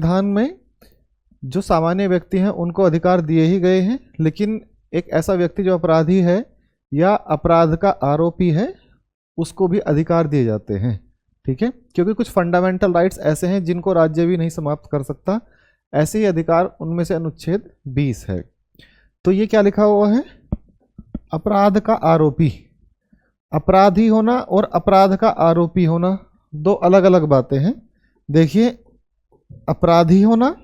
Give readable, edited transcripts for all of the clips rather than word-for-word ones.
संविधान में जो सामान्य व्यक्ति हैं उनको अधिकार दिए ही गए हैं, लेकिन एक ऐसा व्यक्ति जो अपराधी है या अपराध का आरोपी है उसको भी अधिकार दिए जाते हैं। ठीक है, क्योंकि कुछ फंडामेंटल राइट्स ऐसे हैं जिनको राज्य भी नहीं समाप्त कर सकता, ऐसे ही अधिकार उनमें से अनुच्छेद 20 है। तो ये क्या लिखा हुआ है, अपराध का आरोपी। अपराधी होना और अपराध का आरोपी होना दो अलग अलग बातें हैं। देखिए, अपराधी होना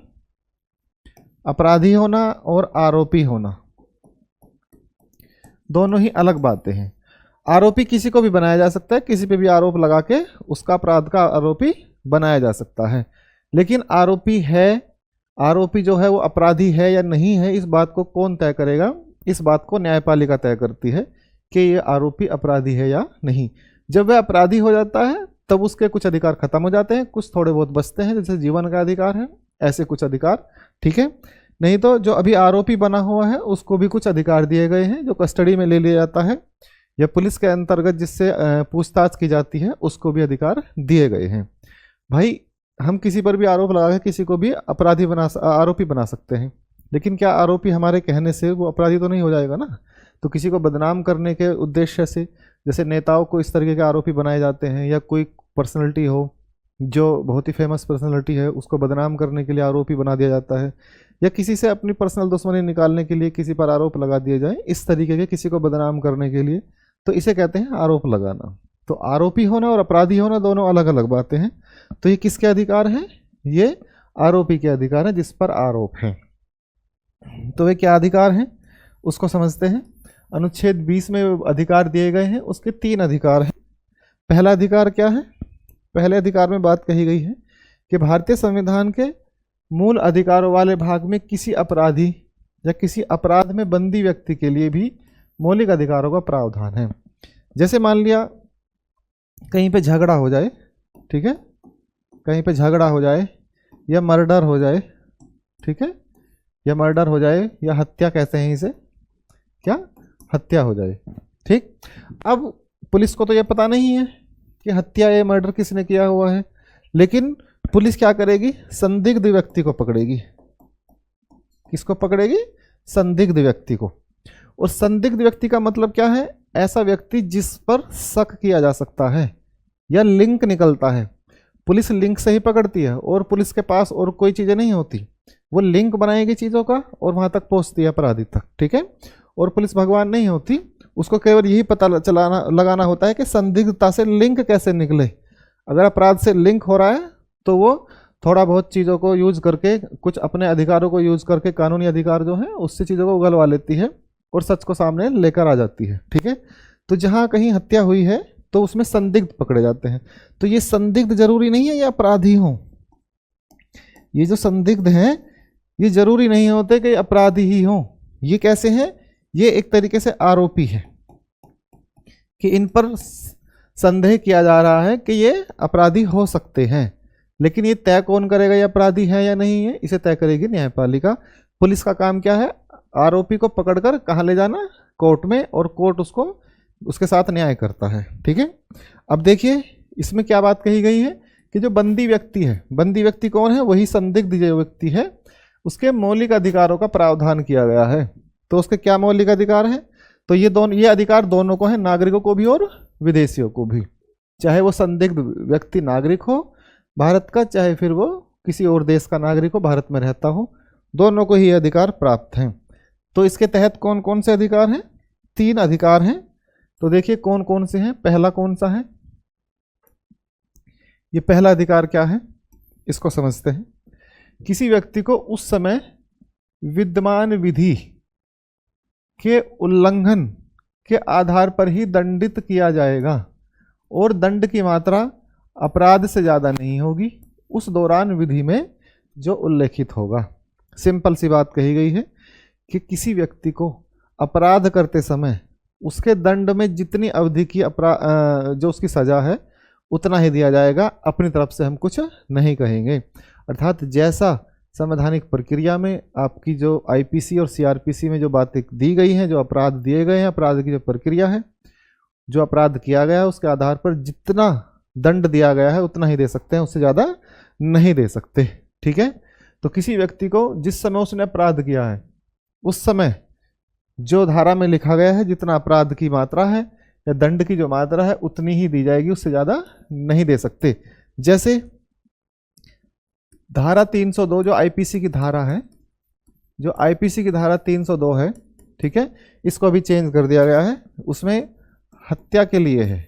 और आरोपी होना दोनों ही अलग बातें हैं। आरोपी किसी को भी बनाया जा सकता है, किसी पे भी आरोप लगा के उसका अपराध का आरोपी बनाया जा सकता है, लेकिन आरोपी जो है वो अपराधी है या नहीं है, इस बात को कौन तय करेगा? इस बात को न्यायपालिका तय करती है कि ये आरोपी अपराधी है या नहीं। जब वह अपराधी हो जाता है तब उसके कुछ अधिकार खत्म हो जाते हैं, कुछ थोड़े बहुत बचते हैं, जैसे जीवन का अधिकार है, ऐसे कुछ अधिकार। ठीक है, नहीं तो जो अभी आरोपी बना हुआ है उसको भी कुछ अधिकार दिए गए हैं, जो कस्टडी में ले लिया जाता है या पुलिस के अंतर्गत जिससे पूछताछ की जाती है उसको भी अधिकार दिए गए हैं। भाई, हम किसी पर भी आरोप लगा के किसी को भी आरोपी बना सकते हैं, लेकिन क्या आरोपी हमारे कहने से वो अपराधी तो नहीं हो जाएगा ना? तो किसी को बदनाम करने के उद्देश्य से, जैसे नेताओं को इस तरीके के आरोपी बनाए जाते हैं, या कोई पर्सनैलिटी हो जो बहुत ही फेमस पर्सनैलिटी है उसको बदनाम करने के लिए आरोपी बना दिया जाता है, या किसी से अपनी पर्सनल दुश्मनी निकालने के लिए किसी पर आरोप लगा दिए जाए, इस तरीके के किसी को बदनाम करने के लिए, तो इसे कहते हैं आरोप लगाना। तो आरोपी होना और अपराधी होना दोनों अलग अलग बातें हैं। तो ये किसके अधिकार हैं? ये आरोपी के अधिकार हैं जिस पर आरोप है। तो वे क्या अधिकार हैं उसको समझते हैं। अनुच्छेद 20 में अधिकार दिए गए हैं, उसके 3 अधिकार हैं। पहला अधिकार क्या है? पहले अधिकार में बात कही गई है कि भारतीय संविधान के मूल अधिकारों वाले भाग में किसी अपराधी या किसी अपराध में बंदी व्यक्ति के लिए भी मौलिक अधिकारों का प्रावधान है। जैसे मान लिया कहीं पे झगड़ा हो जाए, ठीक है, कहीं पे झगड़ा हो जाए या मर्डर हो जाए, ठीक है, या मर्डर हो जाए या हत्या कहते हैं इसे, क्या हत्या हो जाए। ठीक, अब पुलिस को तो ये पता नहीं है कि हत्या या मर्डर किसने किया हुआ है, लेकिन पुलिस क्या करेगी? संदिग्ध व्यक्ति को पकड़ेगी। किसको पकड़ेगी? संदिग्ध व्यक्ति को। और संदिग्ध व्यक्ति का मतलब क्या है? ऐसा व्यक्ति जिस पर शक किया जा सकता है या लिंक निकलता है। पुलिस लिंक से ही पकड़ती है और पुलिस के पास और कोई चीज़ें नहीं होती, वो लिंक बनाएगी चीज़ों का और वहाँ तक पहुँचती है अपराधी तक। ठीक है, और पुलिस भगवान नहीं होती, उसको केवल यही पता लगाना होता है कि संदिग्धता से लिंक कैसे निकले। अगर अपराध से लिंक हो रहा है तो वो थोड़ा बहुत चीज़ों को यूज करके, कुछ अपने अधिकारों को यूज करके, कानूनी अधिकार जो है उससे चीज़ों को उगलवा लेती है और सच को सामने लेकर आ जाती है। ठीक है, तो जहाँ कहीं हत्या हुई है तो उसमें संदिग्ध पकड़े जाते हैं। तो ये संदिग्ध जरूरी नहीं है ये अपराधी हों, ये जो संदिग्ध हैं ये जरूरी नहीं होते कि अपराधी ही हों। ये कैसे हैं? ये एक तरीके से आरोपी है कि इन पर संदेह किया जा रहा है कि ये अपराधी हो सकते हैं, लेकिन ये तय कौन करेगा ये अपराधी है या नहीं है? इसे तय करेगी न्यायपालिका। पुलिस का काम क्या है? आरोपी को पकड़कर कहाँ ले जाना? कोर्ट में, और कोर्ट उसको उसके साथ न्याय करता है। ठीक है, अब देखिए इसमें क्या बात कही गई है कि जो बंदी व्यक्ति है, बंदी व्यक्ति कौन है? वही संदिग्ध जो व्यक्ति है, उसके मौलिक अधिकारों का प्रावधान किया गया है। तो उसके क्या मौलिक अधिकार है? तो ये अधिकार दोनों को है, नागरिकों को भी और विदेशियों को भी। चाहे वो संदिग्ध व्यक्ति नागरिक हो भारत का, चाहे फिर वो किसी और देश का नागरिक हो, भारत में रहता हो, दोनों को ही ये अधिकार प्राप्त हैं। तो इसके तहत कौन कौन से अधिकार हैं? 3 अधिकार हैं। तो देखिए कौन कौन से हैं। पहला कौन सा है? ये पहला अधिकार क्या है इसको समझते हैं। किसी व्यक्ति को उस समय विद्यमान विधि के उल्लंघन के आधार पर ही दंडित किया जाएगा और दंड की मात्रा अपराध से ज़्यादा नहीं होगी उस दौरान विधि में जो उल्लेखित होगा। सिंपल सी बात कही गई है कि किसी व्यक्ति को अपराध करते समय उसके दंड में जितनी अवधि की जो उसकी सज़ा है उतना ही दिया जाएगा, अपनी तरफ से हम कुछ नहीं कहेंगे। अर्थात जैसा संवैधानिक प्रक्रिया में आपकी जो आईपीसी और सीआरपीसी में जो बातें दी गई हैं, जो अपराध दिए गए हैं, अपराध की जो प्रक्रिया है, जो अपराध किया गया है उसके आधार पर जितना दंड दिया गया है उतना ही दे सकते हैं, उससे ज़्यादा नहीं दे सकते। ठीक है, तो किसी व्यक्ति को जिस समय उसने अपराध किया है उस समय जो धारा में लिखा गया है जितना अपराध की मात्रा है या दंड की जो मात्रा है उतनी ही दी जाएगी, उससे ज़्यादा नहीं दे सकते। जैसे धारा 302 जो आईपीसी की धारा है, जो आईपीसी की धारा 302 है, ठीक है, इसको अभी चेंज कर दिया गया है, उसमें हत्या के लिए है,